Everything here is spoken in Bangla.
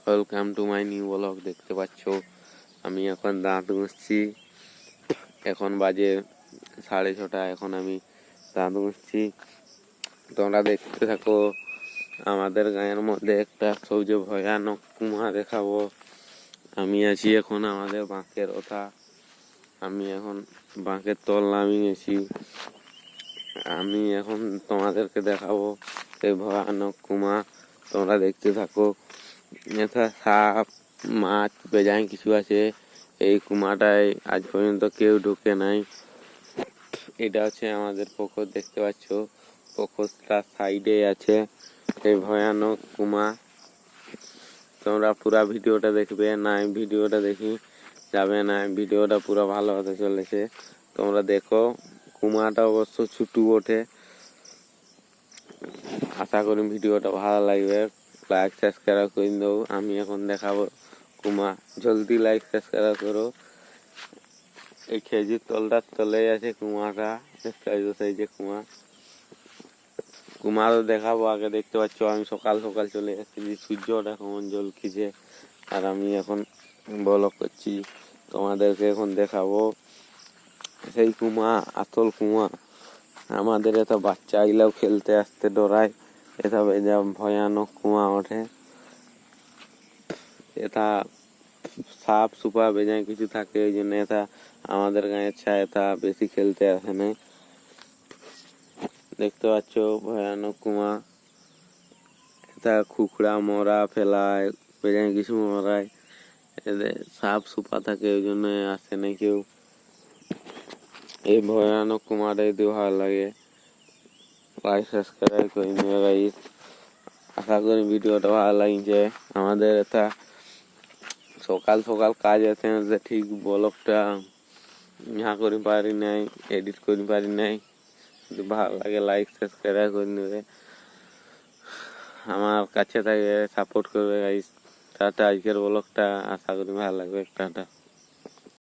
Welcome to my new blog. দেখতে পাচ্ছ আমি এখন দাঁত ঘষছি। এখন বাজে 6:30। এখন আমি দাঁত ঘষছি। তোমরা দেখতে থাকো। আমাদের গাঁয়ের মধ্যে একটা সবচেয়ে ভয়ানক কুয়া দেখাবো। আমি আছি এখন আমাদের বাঁকের ওঠা। আমি এখন বাঁকের তল নামিয়ে গেছি। আমি এখন তোমাদেরকে দেখাবো এই ভয়ানক কুয়া। তোমরা দেখতে থাকো। এটা সাপ, মাছ, বেজায় কিছু আছে। এই কুয়াটায় আজ পর্যন্ত কেউ ঢুকে নাই। এটা হচ্ছে আমাদের পুকুর, দেখতে পাচ্ছ। পুকুরটা সাইডে আছে এই ভয়ানক কুয়া। তোমরা পুরা ভিডিওটা দেখবে, না ভিডিওটা দেখি যাবে না। ভিডিওটা পুরো ভালো হতে চলেছে, তোমরা দেখো। কুয়াটা অবশ্য ছুটু ওঠে। আশা করি ভিডিওটা ভালো লাগবে। লাইক সাবস্ক্রাইব করে দাও। আমি এখন দেখাবো কুয়া। জলদি লাইক সাবস্ক্রাইব করো। এই খেজুর তলটার তলে আছে কুয়াটা, দেখতে পাচ্ছ সেই যে কুয়া। কুয়া তো দেখাবো, আগে দেখতে পাচ্ছ আমি সকাল সকাল চলে যাচ্ছি। সূর্যটা কেমন জ্বলছে আর আমি এখন ব্লগ করছি। তোমাদেরকে এখন দেখাবো সেই কুয়া, আসল কুয়া। আমাদের এটা বাচ্চা গুলাও খেলতে আসতে ডরায়। এটা ভয়ানক কুয়া ওঠে। এটা সাপ সুপা বেজায় কিছু থাকে, ওই জন্য এটা আমাদের গাঁয়ের ছায় এটা বেশি খেলতে আসে না। দেখতে পাচ্ছ ভয়ানক কুয়া। এটা খুকড়া মরা ফেলায়, বেজায় কিছু মরায়। এদের সাপ সুপা থাকে, ওই জন্য আসে না কেউ। এই ভয়ানক কুয়াটা যদি ভালো লাগে লাইক সাবস্ক্রাইব করে নিও গাইস। আশা করি ভিডিওটা ভালো লাগছে। আমাদের এটা সকাল সকাল কাজ আছে, ঠিক ব্লগটা ইহা করি পারি নাই, এডিট করি পারি নাই। যদি ভালো লাগে লাইক সাবস্ক্রাইব করে নেবে, আমার কাছে থেকে সাপোর্ট করবে গাইস। টাটা। আজকের ব্লগটা আশা করি ভালো লাগবে। টাটা।